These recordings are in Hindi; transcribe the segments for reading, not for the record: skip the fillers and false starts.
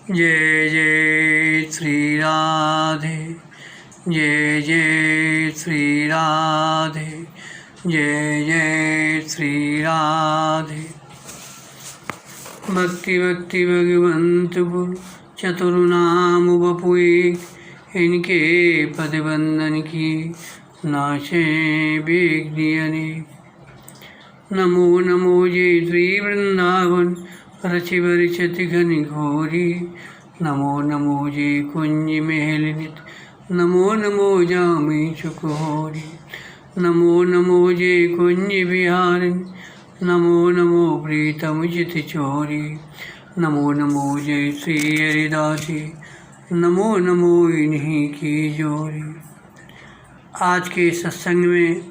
जय जय श्री राधे, जय जय श्री राधे, जय जय श्री राधे। भक्ति भक्ति भगवंत गुरु चतुर्नाम बपुए, इनके पद बंदन की नाशे विघ्न। नमो नमो जय श्री वृंदावन रचि बरिचति घन घोरी, नमो नमो जय कुंज मेहलिनित, नमो नमो जामी चुकोरी, नमो नमो जय कुंज बिहारिन, नमो नमो प्रीतम चित चोरी, नमो नमो जय श्री हरिदासी, नमो नमो इन्हीं की जोरी। आज के सत्संग में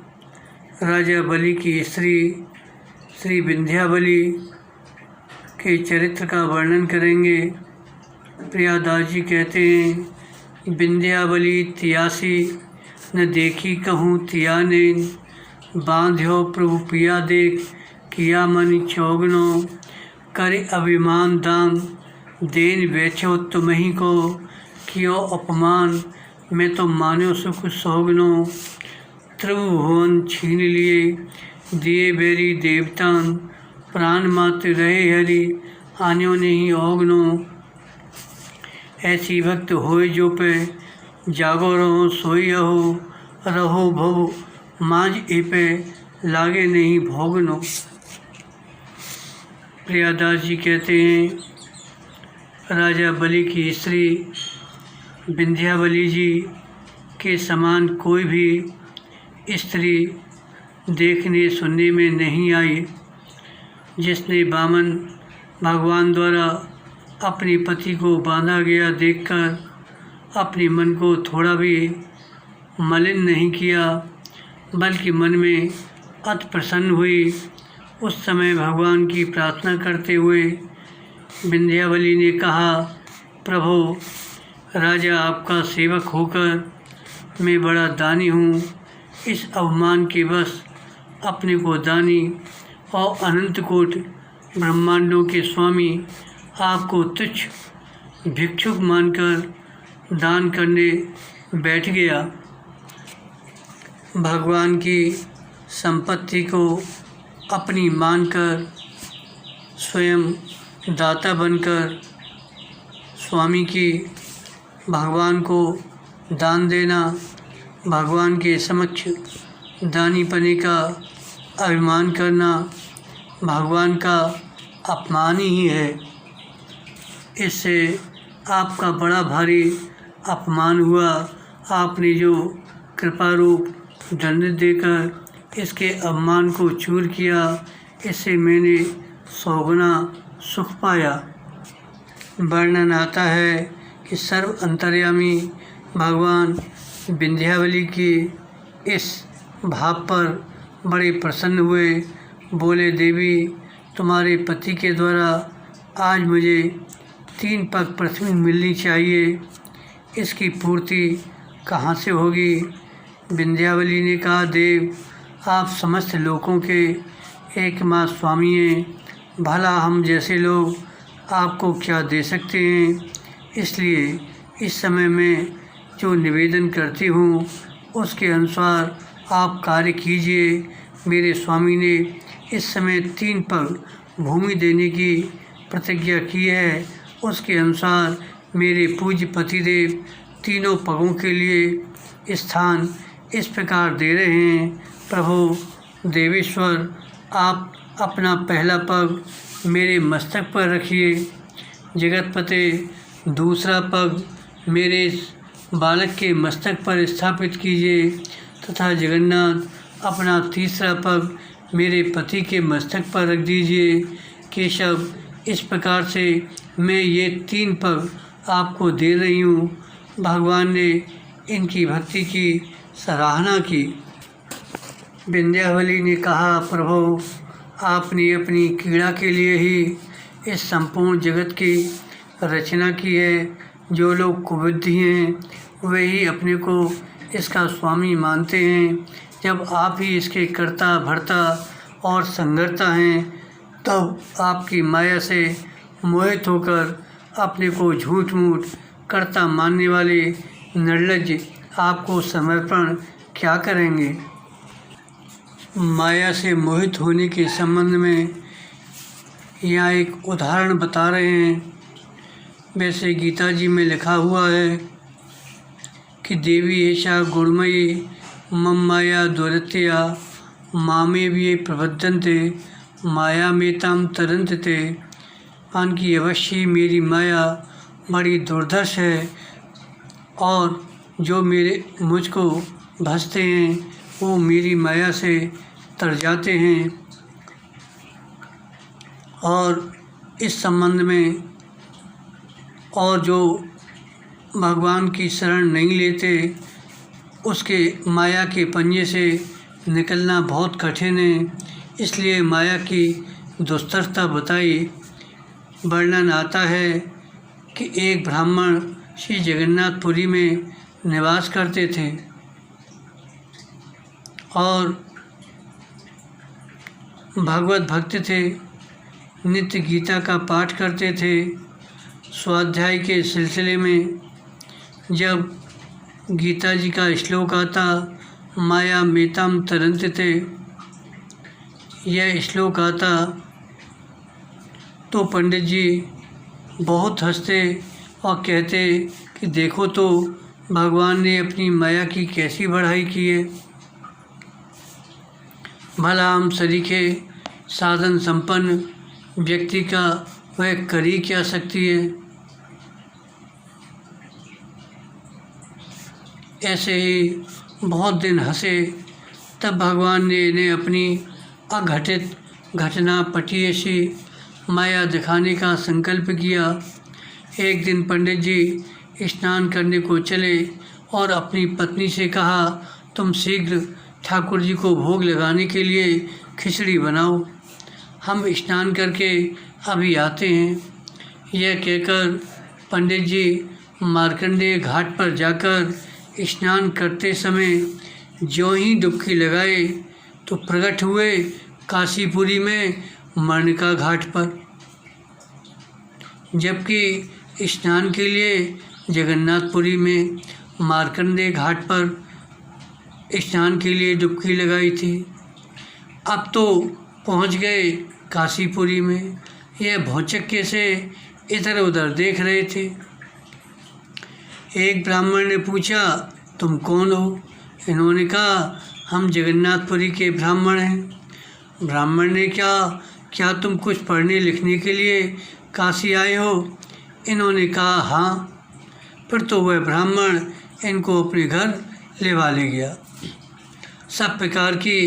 राजा बलि की स्त्री श्री विंध्यावली के चरित्र का वर्णन करेंगे। प्रियादास जी कहते हैं, विंध्यावली तियासी न देखी कहूँ तिया ने, बांध्यो प्रभु पिया देख किया मन चौगनो, करे अभिमान दान देन बेचो तुम्हीं को, कियो अपमान मैं तो मान्यो सुख सोगनो, त्रिभुवन छीन लिए दिए बेरी देवतान, प्राण मात्र रहे हरि आन्यो नहीं ओगनो, ऐसी भक्त होए जो पे जागो रहो सोई हो, रहो भव माज पे लागे नहीं भोगनो। प्रियादास जी कहते हैं, राजा बलि की स्त्री विंध्यावली जी के समान कोई भी स्त्री देखने सुनने में नहीं आई, जिसने वामन भगवान द्वारा अपने पति को बांधा गया देखकर अपने मन को थोड़ा भी मलिन नहीं किया, बल्कि मन में अति प्रसन्न हुई। उस समय भगवान की प्रार्थना करते हुए विंध्यावली ने कहा, प्रभु राजा आपका सेवक होकर मैं बड़ा दानी हूँ, इस अवमान के बस अपने को दानी और अनंत कोट ब्रह्मांडों के स्वामी आपको तुच्छ भिक्षुक मानकर दान करने बैठ गया। भगवान की संपत्ति को अपनी मानकर स्वयं दाता बनकर स्वामी की भगवान को दान देना, भगवान के समक्ष दानी पने का अभिमान करना भगवान का अपमान ही है। इससे आपका बड़ा भारी अपमान हुआ। आपने जो कृपा रूप दंड देकर इसके अपमान को चूर किया, इससे मैंने 100 गुना सुख पाया। वर्णन आता है कि सर्व अंतर्यामी भगवान विंध्यावली की इस भाव पर बड़े प्रसन्न हुए। बोले, देवी तुम्हारे पति के द्वारा आज मुझे 3 पग पृथ्वी मिलनी चाहिए, इसकी पूर्ति कहाँ से होगी। विंध्यावली ने कहा, देव आप समस्त लोकों के एकमात्र स्वामी हैं, भला हम जैसे लोग आपको क्या दे सकते हैं। इसलिए इस समय मैं जो निवेदन करती हूँ उसके अनुसार आप कार्य कीजिए। मेरे स्वामी ने इस समय 3 पग भूमि देने की प्रतिज्ञा की है, उसके अनुसार मेरे पूज्य पतिदेव तीनों पगों के लिए स्थान इस प्रकार दे रहे हैं। प्रभु देवेश्वर, आप अपना पहला पग मेरे मस्तक पर रखिए, जगतपते दूसरा पग मेरे बालक के मस्तक पर स्थापित कीजिए, तथा जगन्नाथ अपना तीसरा पग मेरे पति के मस्तक पर रख दीजिए। केशव, इस प्रकार से मैं ये 3 पग आपको दे रही हूँ। भगवान ने इनकी भक्ति की सराहना की। विंध्यावली ने कहा, प्रभु आपने अपनी क्रीड़ा के लिए ही इस संपूर्ण जगत की रचना की है। जो लोग कुबुद्धि हैं वे ही अपने को इसका स्वामी मानते हैं। जब आप ही इसके कर्ता भर्ता और संगर्ता हैं, तब आपकी माया से मोहित होकर अपने को झूठ मूठ कर्ता मानने वाले निर्लज्ज आपको समर्पण क्या करेंगे। माया से मोहित होने के संबंध में यहाँ एक उदाहरण बता रहे हैं। वैसे गीता जी में लिखा हुआ है कि देवी एषा गुणमयी मम माया दुरत्या मामे भी प्रबद्धन्ते माया मेताम तरंतते। मान की अवश्य मेरी माया बड़ी दुर्धर्ष है और जो मुझको भजते हैं वो मेरी माया से तर जाते हैं। और इस संबंध में और जो भगवान की शरण नहीं लेते उसके माया के पंजे से निकलना बहुत कठिन है। इसलिए माया की दुस्तर बताई। वर्णन आता है कि एक ब्राह्मण श्री जगन्नाथपुरी में निवास करते थे और भगवत भक्त थे। नित्य गीता का पाठ करते थे। स्वाध्याय के सिलसिले में जब गीता जी का श्लोक आता माया मेताम तरंतते, यह श्लोक आता तो पंडित जी बहुत हंसते और कहते कि देखो तो भगवान ने अपनी माया की कैसी बढ़ाई की है। भला हम सरीखे साधन संपन्न व्यक्ति का वह कर ही क्या सकती है। ऐसे ही बहुत दिन हंसे। तब भगवान ने इन्हें अपनी अघटित घटना पटीयसी माया दिखाने का संकल्प किया। एक दिन पंडित जी स्नान करने को चले और अपनी पत्नी से कहा, तुम शीघ्र ठाकुर जी को भोग लगाने के लिए खिचड़ी बनाओ, हम स्नान करके अभी आते हैं। यह कहकर पंडित जी मार्कंडेय घाट पर जाकर स्नान करते समय ज्यों ही डुबकी लगाए तो प्रकट हुए काशीपुरी में मणिका घाट पर, जबकि स्नान के लिए जगन्नाथपुरी में मार्कंडेय घाट पर स्नान के लिए डुबकी लगाई थी। अब तो पहुंच गए काशीपुरी में। यह भौचक्के से इधर उधर देख रहे थे। एक ब्राह्मण ने पूछा, तुम कौन हो? इन्होंने कहा, हम जगन्नाथपुरी के ब्राह्मण हैं। ब्राह्मण ने क्या तुम कुछ पढ़ने लिखने के लिए काशी आए हो? इन्होंने कहा, हाँ। फिर तो वह ब्राह्मण इनको अपने घर ले गया। सब प्रकार की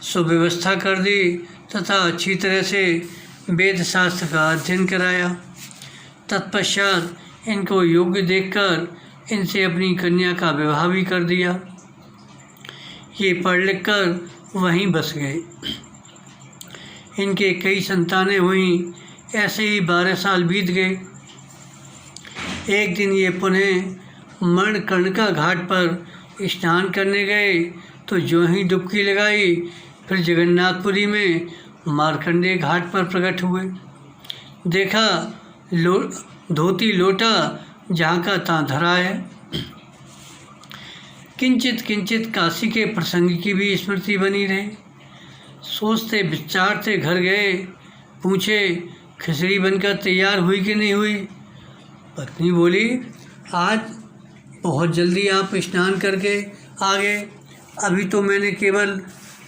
सुव्यवस्था कर दी तथा अच्छी तरह से वेद शास्त्र का अध्ययन कराया। तत्पश्चात इनको योग्य देखकर इनसे अपनी कन्या का विवाह भी कर दिया। ये पढ़ लिख कर वहीं बस गए। इनके कई संतानें हुईं। ऐसे ही 12 साल बीत गए। एक दिन ये पुनः मणिकर्णिका घाट पर स्नान करने गए तो ज्यों ही डुबकी लगाई फिर जगन्नाथपुरी में मार्कंडेय घाट पर प्रकट हुए। देखा धोती लोटा जहाँ का तहाँ धरा है। किंचित किंचित काशी के प्रसंग की भी स्मृति बनी रही। सोचते विचारते घर गए। पूछे, खिचड़ी बनकर तैयार हुई कि नहीं हुई? पत्नी बोली, आज बहुत जल्दी आप स्नान करके आ गए, अभी तो मैंने केवल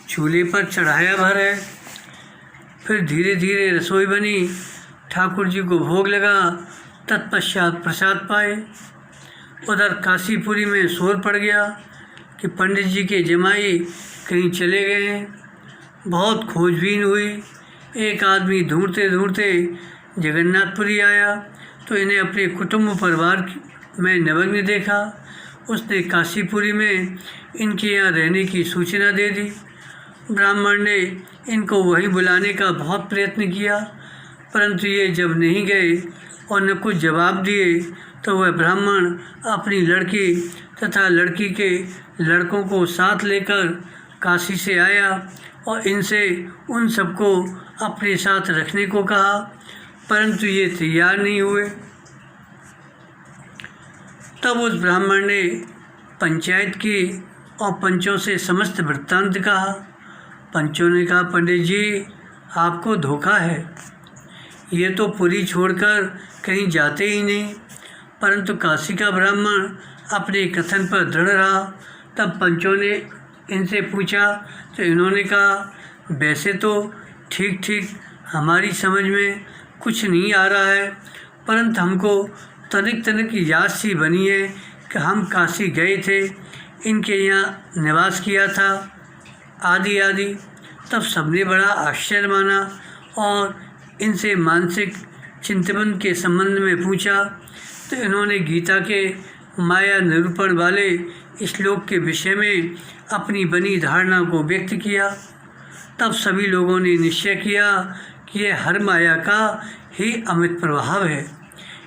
चूल्हे पर चढ़ाया भर है। फिर धीरे धीरे रसोई बनी, ठाकुर जी को भोग लगा, तत्पश्चात प्रसाद पाए। उधर काशीपुरी में शोर पड़ गया कि पंडित जी के जमाई कहीं चले गए हैं। बहुत खोजबीन हुई। एक आदमी ढूंढते ढूंढते जगन्नाथपुरी आया तो इन्हें अपने कुटुंब परिवार में निमग्न देखा। उसने काशीपुरी में इनके यहाँ रहने की सूचना दे दी। ब्राह्मण ने इनको वहीं बुलाने का बहुत प्रयत्न किया, परंतु ये जब नहीं गए और न कुछ जवाब दिए तो वह ब्राह्मण अपनी लड़की तथा लड़की के लड़कों को साथ लेकर काशी से आया और इनसे उन सबको अपने साथ रखने को कहा, परंतु ये तैयार नहीं हुए। तब उस ब्राह्मण ने पंचायत की और पंचों से समस्त वृत्तांत कहा। पंचों ने कहा, पंडित जी आपको धोखा है, ये तो पुरी छोड़कर कहीं जाते ही नहीं। परंतु काशी का ब्राह्मण अपने कथन पर दृढ़ रहा। तब पंचों ने इनसे पूछा तो इन्होंने कहा, वैसे तो ठीक ठीक हमारी समझ में कुछ नहीं आ रहा है, परंतु हमको तनिक तनिक याद सी बनी है कि हम काशी गए थे, इनके यहाँ निवास किया था आदि आदि। तब सबने बड़ा आश्चर्य माना और इनसे मानसिक चिंतन के संबंध में पूछा तो इन्होंने गीता के माया निरूपण वाले श्लोक के विषय में अपनी बनी धारणा को व्यक्त किया। तब सभी लोगों ने निश्चय किया कि यह हर माया का ही अमित प्रभाव है।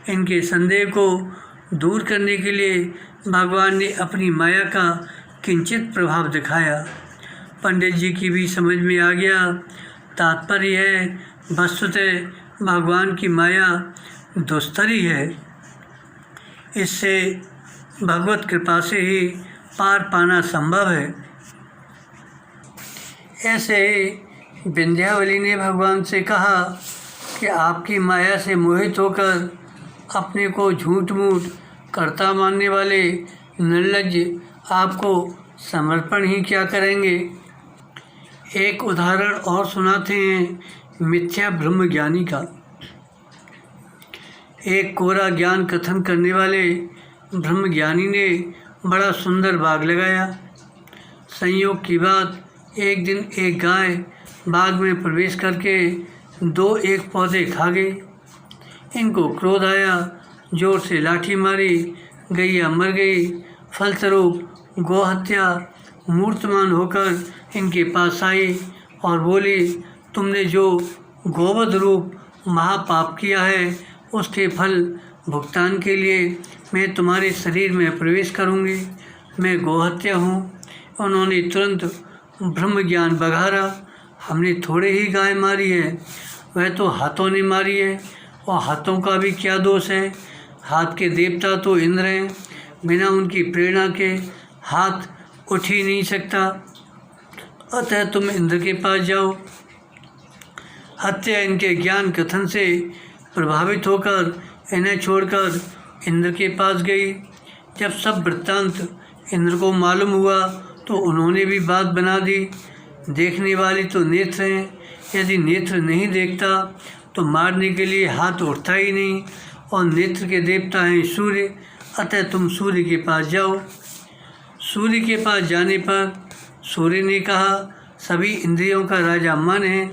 इनके संदेह को दूर करने के लिए भगवान ने अपनी माया का किंचित प्रभाव दिखाया। पंडित जी की भी समझ में आ गया। तात्पर्य है, वस्तुतः भगवान की माया दुस्तर ही है, इससे भगवत कृपा से ही पार पाना संभव है। ऐसे ही विंध्यावली ने भगवान से कहा कि आपकी माया से मोहित होकर अपने को झूठ मूठ कर्ता मानने वाले निर्लज्ज आपको समर्पण ही क्या करेंगे। एक उदाहरण और सुनाते हैं मिथ्या ब्रह्म ज्ञानी का। एक कोरा ज्ञान कथन करने वाले ब्रह्म ज्ञानी ने बड़ा सुंदर बाग लगाया। संयोग की बात, एक दिन एक गाय बाग में प्रवेश करके दो एक पौधे खा गई। इनको क्रोध आया, जोर से लाठी मारी, गैया मर गई। फलस्वरूप गोहत्या मूर्तमान होकर इनके पास आई और बोली, तुमने जो गोवध रूप महापाप किया है उसके फल भुगतान के लिए मैं तुम्हारे शरीर में प्रवेश करूँगी। मैं गोहत्या हूँ। उन्होंने तुरंत ब्रह्म ज्ञान बघारा, हमने थोड़े ही गाय मारी है, वह तो हाथों ने मारी है, और हाथों का भी क्या दोष है। हाथ के देवता तो इंद्र हैं, बिना उनकी प्रेरणा के हाथ उठ ही नहीं सकता, अतः तुम इंद्र के पास जाओ। हत्या इनके ज्ञान कथन से प्रभावित होकर इन्हें छोड़कर इंद्र के पास गई। जब सब वृत्तांत इंद्र को मालूम हुआ तो उन्होंने भी बात बना दी। देखने वाली तो नेत्र हैं, यदि नेत्र नहीं देखता तो मारने के लिए हाथ उठता ही नहीं, और नेत्र के देवता हैं सूर्य, अतः तुम सूर्य के पास जाओ। सूर्य के पास जाने पर सूर्य ने कहा, सभी इंद्रियों का राजा मन है,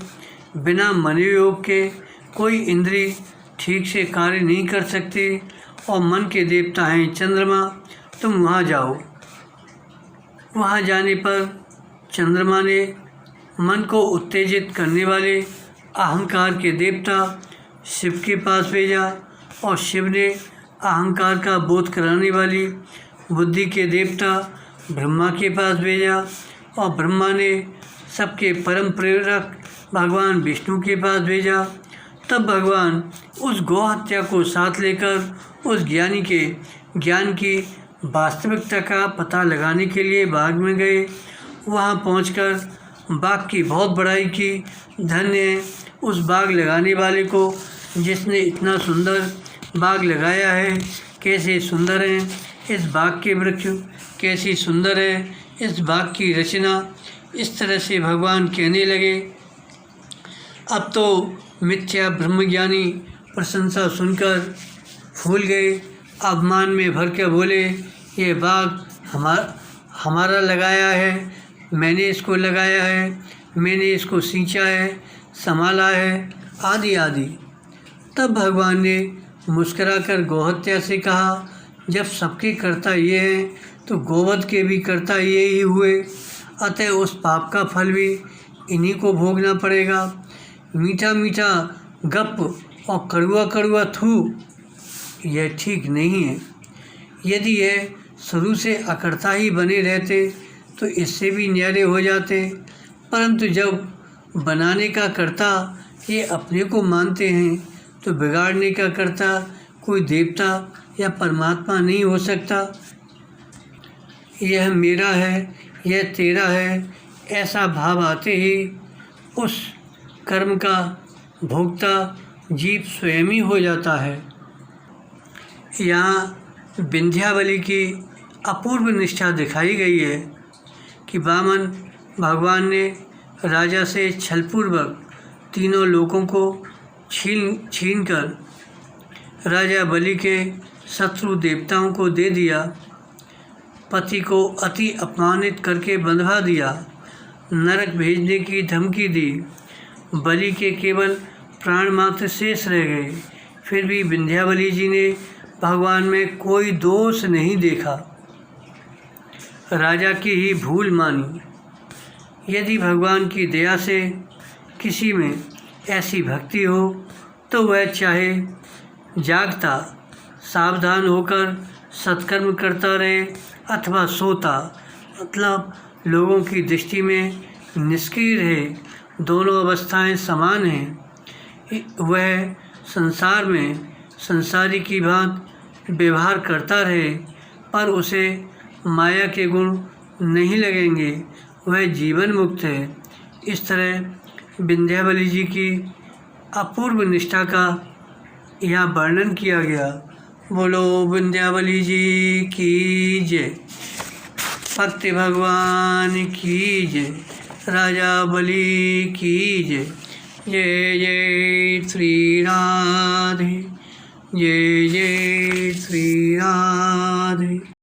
बिना मनोयोग के कोई इंद्रिय ठीक से कार्य नहीं कर सकती, और मन के देवता हैं चंद्रमा, तुम वहाँ जाओ। वहाँ जाने पर चंद्रमा ने मन को उत्तेजित करने वाले अहंकार के देवता शिव के पास भेजा, और शिव ने अहंकार का बोध कराने वाली बुद्धि के देवता ब्रह्मा के पास भेजा, और ब्रह्मा ने सबके परम प्रेरक भगवान विष्णु के पास भेजा। तब भगवान उस गोहत्या को साथ लेकर उस ज्ञानी के ज्ञान की वास्तविकता का पता लगाने के लिए बाग में गए। वहाँ पहुंचकर बाग की बहुत बड़ाई की। धन्य है उस बाग लगाने वाले को जिसने इतना सुंदर बाग लगाया है। कैसे सुंदर हैं इस बाग के वृक्ष, कैसी सुंदर है इस बाग की रचना। इस तरह से भगवान कहने लगे। अब तो मिथ्या ब्रह्मज्ञानी प्रशंसा सुनकर फूल गए, अभिमान में भर के बोले, ये बाग हमारा लगाया है, मैंने इसको लगाया है, मैंने इसको सींचा है, संभाला है, आदि आदि। तब भगवान ने मुस्कुराकर गोहत्या से कहा, जब सबके कर्ता ये हैं तो गोवध के भी कर्ता ये ही हुए, अतः उस पाप का फल भी इन्हीं को भोगना पड़ेगा। मीठा मीठा गप और कड़वा कड़वा थू, यह ठीक नहीं है। यदि यह शुरू से अकर्ता ही बने रहते तो इससे भी न्यारे हो जाते, परंतु जब बनाने का कर्ता ये अपने को मानते हैं तो बिगाड़ने का कर्ता कोई देवता या परमात्मा नहीं हो सकता। यह मेरा है, यह तेरा है, ऐसा भाव आते ही उस कर्म का भोक्ता जीव स्वयं ही हो जाता है। यहाँ विंध्यावली की अपूर्व निष्ठा दिखाई गई है कि वामन भगवान ने राजा से छलपूर्वक तीनों लोकों को छीन कर राजा बलि के शत्रु देवताओं को दे दिया, पति को अति अपमानित करके बंधवा दिया, नरक भेजने की धमकी दी। बलि के केवल प्राण मात्र शेष रह गए, फिर भी विंध्यावली जी ने भगवान में कोई दोष नहीं देखा, राजा की ही भूल मानी। यदि भगवान की दया से किसी में ऐसी भक्ति हो तो वह चाहे जागता सावधान होकर सत्कर्म करता रहे अथवा सोता, मतलब लोगों की दृष्टि में निष्क्रिय रहे, दोनों अवस्थाएं समान हैं। वह संसार में संसारी की भांति व्यवहार करता रहे पर उसे माया के गुण नहीं लगेंगे, वह जीवन मुक्त है। इस तरह विंध्यावली जी की अपूर्व निष्ठा का यहाँ वर्णन किया गया। बोलो विंध्यावली जी की जय, भक्ति भगवान की जय, राजा बलि की जय। जय जय श्री राधे, जय जय श्री राधे।